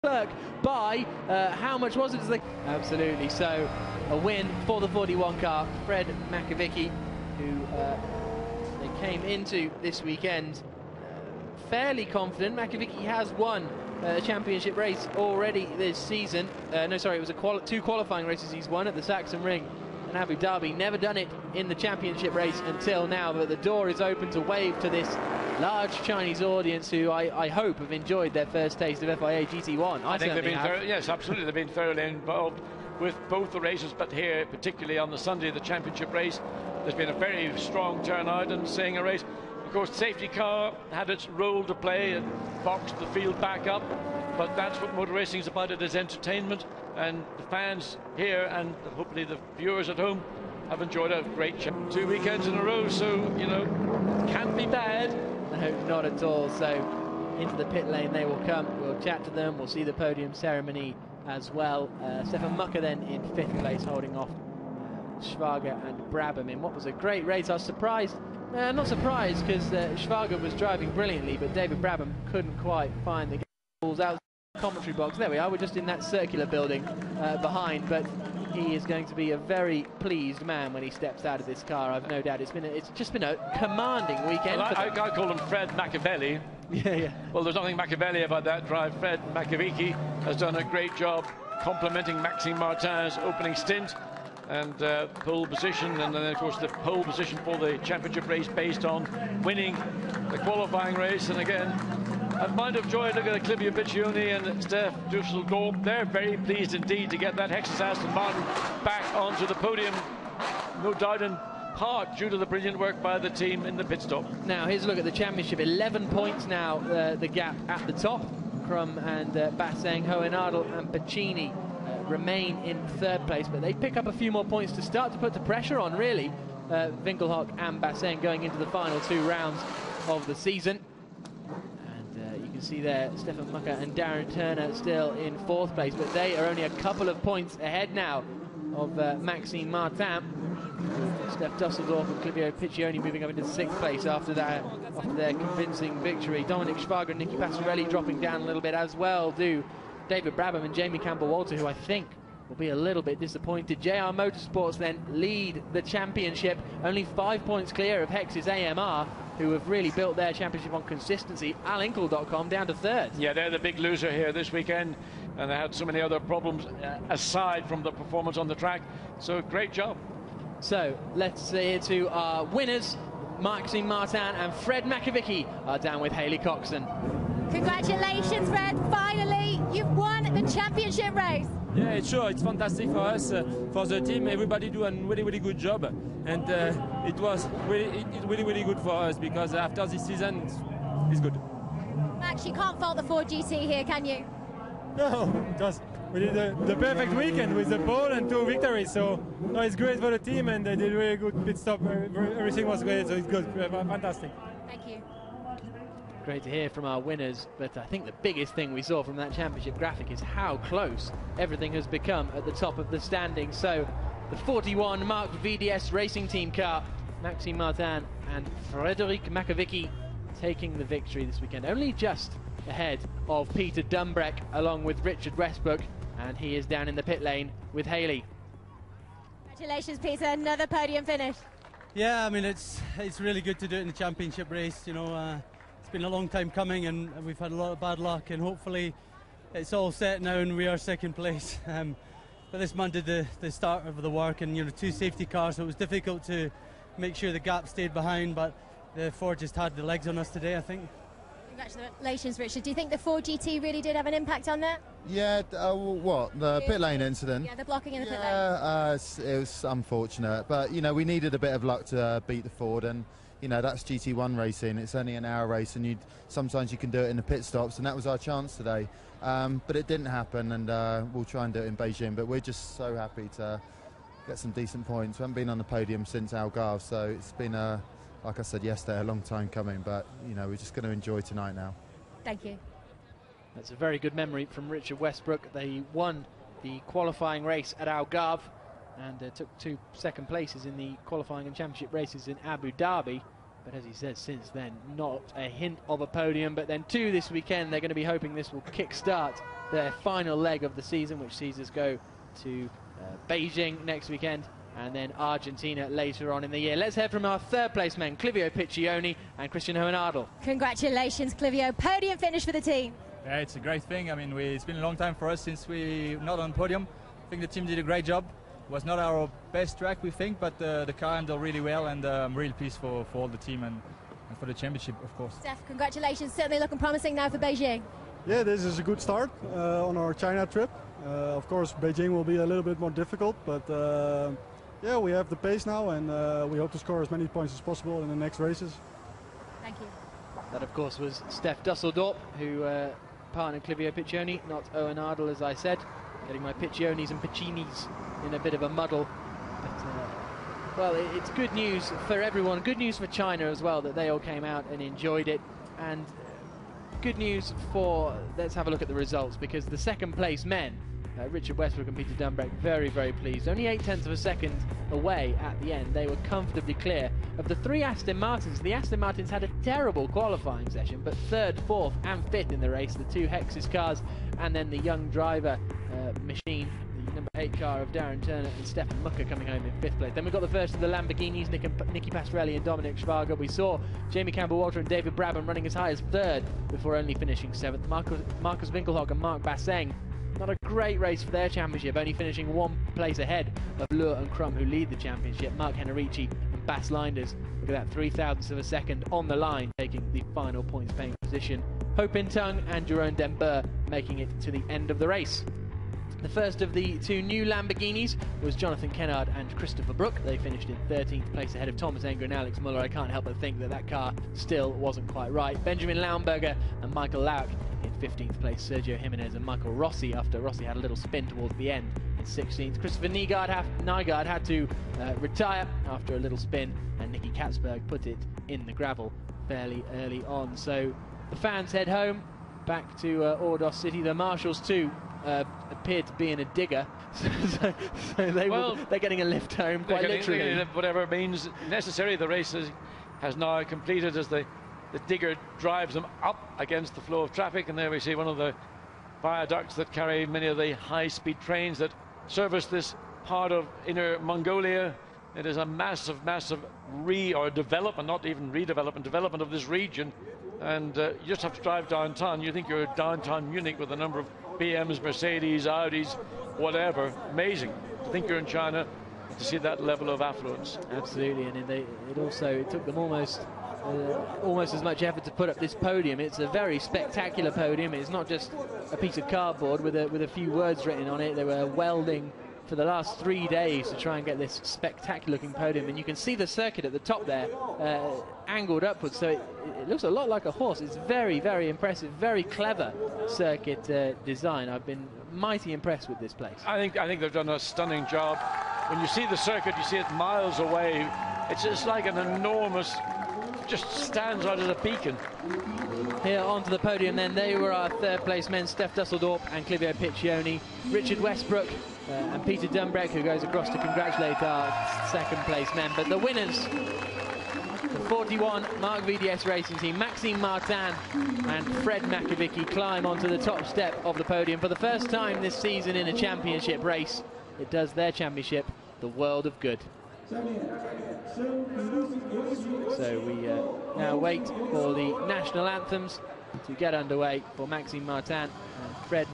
Clerk by how much was it? Absolutely. So a win for the 41 car, Fred Makovic, who they came into this weekend fairly confident. Makovic has won a championship race already this season. No, sorry, it was two qualifying races he's won at the Saxon Ring and Abu Dhabi. Never done it in the championship race until now, but the door is open to wave to this large Chinese audience who I hope have enjoyed their first taste of FIA GT1. I think they've been yes, absolutely, they've been thoroughly involved with both the races, but here, particularly on the Sunday, the championship race, there's been a very strong turnout and seeing a race. Of course, safety car had its role to play and boxed the field back up, but that's what motor racing is about. It is entertainment, and the fans here and hopefully the viewers at home have enjoyed a great 2 weekends in a row, so, you know, can't be bad. No, not at all. So into the pit lane they will come. We'll chat to them. We'll see the podium ceremony as well. Stefan Mucker then in 5th place, holding off Schwager and Brabham in what was a great race. I was surprised, not surprised, because Schwager was driving brilliantly, but David Brabham couldn't quite find the balls out of the commentary box. There we are. We're just in that circular building behind, but he is going to be a very pleased man when he steps out of this car. I've no doubt. It's just been a commanding weekend. Well, I call him Fred Machiavelli. Yeah. Well, there's nothing Machiavelli about that drive. Fred Makovic has done a great job complementing Maxime Martin's opening stint and pole position, and then of course the pole position for the championship race based on winning the qualifying race. And again, a mind of joy. Look at Clivia Piccioni and Steph Dusseldorp. They're very pleased indeed to get that Hexus Aston Martin back onto the podium, no doubt in part due to the brilliant work by the team in the pit stop. Now here's a look at the championship. 11 points now, the gap at the top. Crum and Basseng, Hohenadel and Pacini remain in 3rd place, but they pick up a few more points to start to put the pressure on, really. Winkelhock and Basseng going into the final 2 rounds of the season. And you can see there Stefan Mucker and Darren Turner still in 4th place, but they are only a couple of points ahead now of Maxime Martin. Steph Dusseldorf and Clivia Piccioni moving up into 6th place after their convincing victory. Dominic Schwager and Nicky Passarelli dropping down a little bit, as well do David Brabham and Jamie Campbell-Walter, who I think will be a little bit disappointed. JR Motorsports then lead the championship, only 5 points clear of Hex's AMR, who have really built their championship on consistency. Alinkle.com down to 3rd. Yeah, they're the big loser here this weekend, and they had so many other problems aside from the performance on the track. So great job. So let's hear to our winners. Maxime Martin and Fred Makovic are down with Hayley Coxon. Congratulations, Fred. Finally, you've won the championship race. Yeah, it's sure. It's fantastic for us, for the team. Everybody do a really good job, and it was really good for us, because after this season, it's good. Max, you can't fault the Ford GT here, can you? No, just we did the perfect weekend with the pole and 2 victories. So no, it's great for the team, and they did really good pit stop. Everything was great, so it's good, fantastic. Thank you. Great to hear from our winners, but I think the biggest thing we saw from that championship graphic is how close everything has become at the top of the standings. So the 41 marked VDS Racing Team car, Maxime Martin and Frédéric Makovic taking the victory this weekend, only just ahead of Peter Dumbreck along with Richard Westbrook, and he is down in the pit lane with Hayley. Congratulations, Peter, another podium finish. Yeah, I mean, it's really good to do it in the championship race. You know, it's been a long time coming, and we've had a lot of bad luck, and hopefully it's all set now and we are 2nd place. But this man did the start of the work, and 2 safety cars, so it was difficult to make sure the gap stayed behind, but the Ford just had the legs on us today, I think. Congratulations, Richard. Do you think the Ford GT really did have an impact on that? Yeah, what? The pit lane incident? Yeah, the blocking in the pit lane. Yeah, it was unfortunate, but, we needed a bit of luck to beat the Ford, and, that's GT1 racing. It's only an hour race, and sometimes you can do it in the pit stops, and that was our chance today. But it didn't happen, and we'll try and do it in Beijing, but we're just so happy to get some decent points. We haven't been on the podium since Algarve, so it's been like I said yesterday, a long time coming, but we're just going to enjoy tonight now. Thank you. That's a very good memory from Richard Westbrook. They won the qualifying race at Algarve and took 2 second places in the qualifying and championship races in Abu Dhabi. But as he says, since then, not a hint of a podium. But then 2 this weekend, they're going to be hoping this will kick-start their final leg of the season, which sees us go to Beijing next weekend, and then Argentina later on in the year. Let's hear from our third-place men, Clivio Piccioni and Christian Hohenadel. Congratulations, Clivio. Podium finish for the team. Yeah, it's a great thing. I mean, it's been a long time for us since we're not on podium. I think the team did a great job. It was not our best track, we think, but the car handled really well, and I'm really pleased for all the team and for the championship, of course. Steph, congratulations. Certainly looking promising now for Beijing. Yeah, this is a good start on our China trip. Of course, Beijing will be a little bit more difficult, but yeah, we have the pace now, and we hope to score as many points as possible in the next races. Thank you. That, of course, was Steph Dusseldorp, who partnered Clivio Piccioni, not Hohenadel, as I said. Getting my Piccionis and Piccinis in a bit of a muddle. But, well, it's good news for everyone. Good news for China as well, that they all came out and enjoyed it. And good news for, let's have a look at the results, because the second place men, Richard Westbrook and Peter Dunbrek, very, very pleased. Only 0.8 of a second away at the end. They were comfortably clear. Of the 3 Aston Martins, the Aston Martins had a terrible qualifying session, but 3rd, 4th and 5th in the race. The 2 Hexus cars, and then the young driver machine, the number 8 car of Darren Turner and Stefan Mucker coming home in 5th place. Then we got the first of the Lamborghinis, Nicky Pastorelli and Dominic Schwager. We saw Jamie Campbell-Walter and David Brabham running as high as 3rd before only finishing 7th. Marcus Winkelhock and Mark Basseng, not a great race for their championship, only finishing 1 place ahead of Lure and Crum, who lead the championship. Mark Henrici and Bas Linders, look at that, 0.03 of a second on the line, taking the final points paying position. Ho Pin Tung and Jerome Denber making it to the end of the race. The first of the 2 new Lamborghinis was Jonathan Kennard and Christopher Brook. They finished in 13th place ahead of Thomas Enger and Alex Muller. I can't help but think that car still wasn't quite right. Benjamin Laumberger and Michael Lauck in 15th place. Sergio Jimenez and Michael Rossi, after Rossi had a little spin towards the end, in 16th. Christopher Nygaard had to retire after a little spin, and Nicky Katzberg put it in the gravel fairly early on. So the fans head home, back to Ordos City. The marshals too appeared to be in a digger, so they're getting a lift home, quite literally. Whatever means necessary. The race has now completed as the digger drives them up against the flow of traffic, and there we see one of the viaducts that carry many of the high-speed trains that service this part of Inner Mongolia. It is a massive development, not even redevelopment, development of this region. And you just have to drive downtown. You think you're downtown Munich with a number of BMs, Mercedes, Audis, whatever. Amazing to think you're in China, to see that level of affluence. Absolutely, and it took them almost as much effort to put up this podium. It's a very spectacular podium. It's not just a piece of cardboard with a few words written on it. They were welding for the last 3 days to try and get this spectacular looking podium, and you can see the circuit at the top there angled upwards, so it looks a lot like a horse. It's very, very impressive, very clever circuit design. I've been mighty impressed with this place. I think they've done a stunning job. When you see the circuit, you see it miles away. It's just like an enormous, just stands out as a beacon. Here onto the podium then, they were our 3rd place men, Steph Dusseldorp and Clivio Piccioni. Richard Westbrook and Peter Dunbrek, who goes across to congratulate our 2nd place men. But the winners, the 41 Mark VDS Racing Team, Maxime Martin and Fred Makovicky, climb onto the top step of the podium for the first time this season in a championship race. It does their championship the world of good. So we now wait for the national anthems to get underway for Maxime Martin and Fred.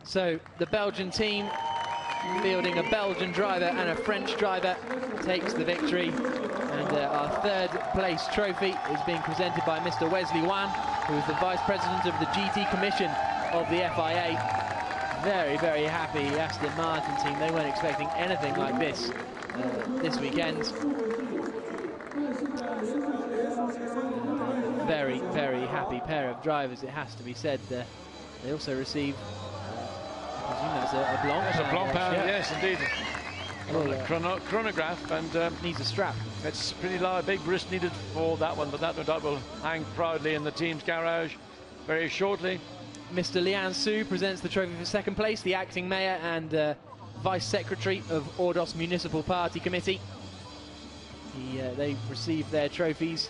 So the Belgian team, fielding a Belgian driver and a French driver, takes the victory. And our 3rd place trophy is being presented by Mr. Wesley Wan, who is the Vice President of the GT Commission of the FIA. Very, very happy Aston Martin team. They weren't expecting anything like this this weekend. Very, very happy pair of drivers, it has to be said. They also receive, I presume that's a blanc. That's a blanc pound, yes, indeed. Well, chronograph, and needs a strap. It's pretty large, big wrist needed for that one, but that no doubt will hang proudly in the team's garage very shortly. Mr. Lian Su presents the trophy for second place, the acting mayor and vice secretary of Ordos Municipal Party Committee. They received their trophies,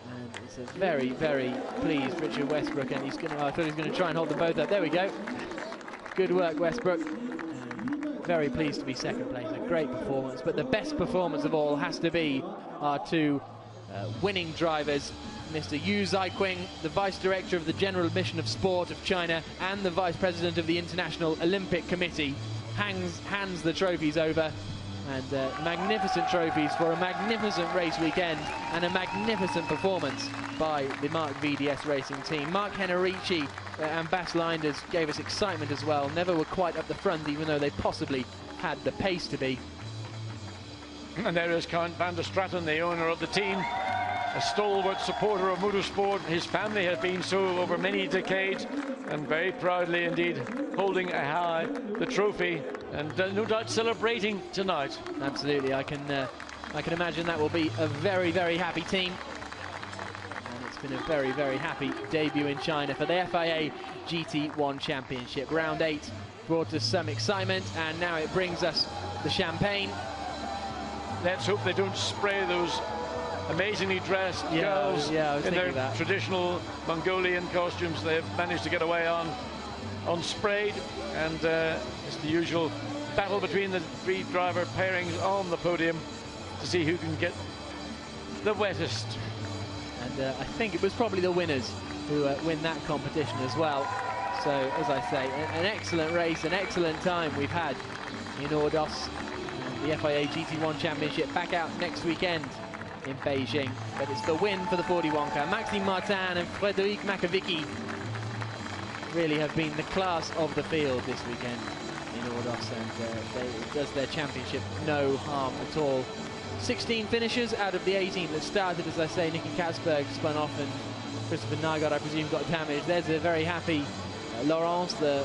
and it's a very, very pleased Richard Westbrook, and he's going to, I thought he was going to try and hold them both up. There we go. Good work, Westbrook. Very pleased to be second place, a great performance, but the best performance of all has to be our two winning drivers, Mr. Yu Zaiqing, the Vice Director of the General Admission of Sport of China and the Vice President of the International Olympic Committee, hands the trophies over, and magnificent trophies for a magnificent race weekend and a magnificent performance by the Mark VDS Racing team. Mark Henerici and Bas Linders gave us excitement as well, never were quite up the front even though they possibly had the pace to be. And there is Count van der Straten, the owner of the team, a stalwart supporter of motorsport. His family has been so over many decades, and very proudly indeed holding high the trophy, and no doubt celebrating tonight. Absolutely, I can imagine that will be a very, very happy team. And it's been a very, very happy debut in China for the FIA GT1 Championship. Round 8 brought us some excitement, and now it brings us the champagne. Let's hope they don't spray those amazingly dressed girls in their traditional Mongolian costumes. They've managed to get away unsprayed, and it's the usual battle between the three driver pairings on the podium to see who can get the wettest. And I think it was probably the winners who win that competition as well. So, as I say, an excellent race, an excellent time we've had in Ordos. The FIA GT1 Championship back out next weekend in Beijing, but it's the win for the 41 car. Maxime Martin and Frédéric Makavicki really have been the class of the field this weekend in Ordos, and it does their championship no harm at all. 16 finishers out of the 18 that started. As I say, Nicky Katzberg spun off, and Christopher Nygaard, I presume, got damaged. There's a very happy Laurence, the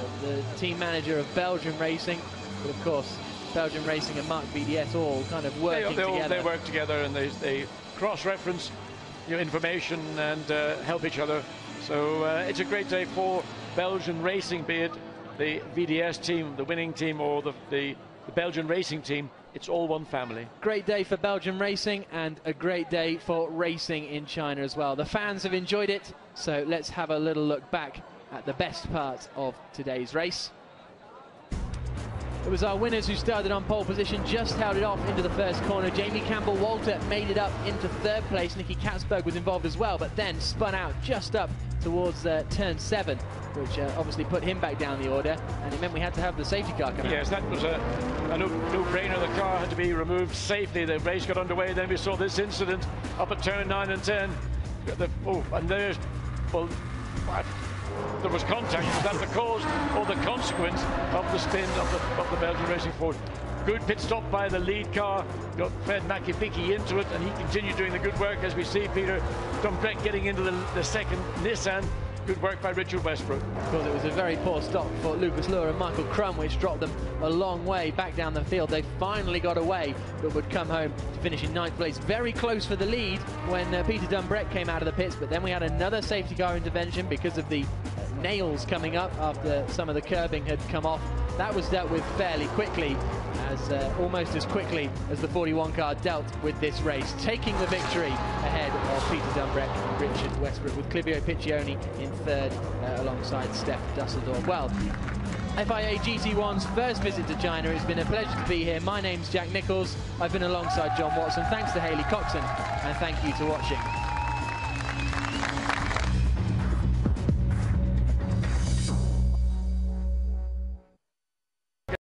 team manager of Belgium Racing, but of course Belgium Racing and Mark VDS all kind of working together. They work together, and they cross-reference information and help each other. So it's a great day for Belgian Racing, be it the VDS team, the winning team, or the Belgian Racing team. It's all one family. Great day for Belgian Racing, and a great day for racing in China as well. The fans have enjoyed it, so let's have a little look back at the best parts of today's race. It was our winners who started on pole position, just held it off into the first corner. Jamie Campbell-Walter made it up into third place. Nicky Katzberg was involved as well, but then spun out just up towards turn 7, which obviously put him back down the order, and it meant we had to have the safety car come out. Yes, that was a no-brainer. The car had to be removed safely. The race got underway. Then we saw this incident up at turn 9 and 10. And there's, well, there was contact. Was that the cause or the consequence of the spin of the Belgian Racing Ford? Good pit stop by the lead car, got Fred Makavicki into it, and he continued doing the good work, as we see Peter Dumbreck getting into the second Nissan. Good work by Richard Westbrook. Of course, it was a very poor stop for Lucas Luhr and Michael Crum, which dropped them a long way back down the field. They finally got away, but would come home to finish in 9th place. Very close for the lead when Peter Dumbreck came out of the pits, but then we had another safety car intervention because of the nails coming up after some of the curbing had come off. That was dealt with fairly quickly, almost as quickly as the 41 car dealt with this race, taking the victory ahead of Peter Dumbreck and Richard Westbrook, with Clivio Piccioni in third alongside Steph Dusseldorf. Well, FIA GT1's first visit to China. It's been a pleasure to be here. My name's Jack Nichols. I've been alongside John Watson. Thanks to Hayley Coxon, and thank you for watching.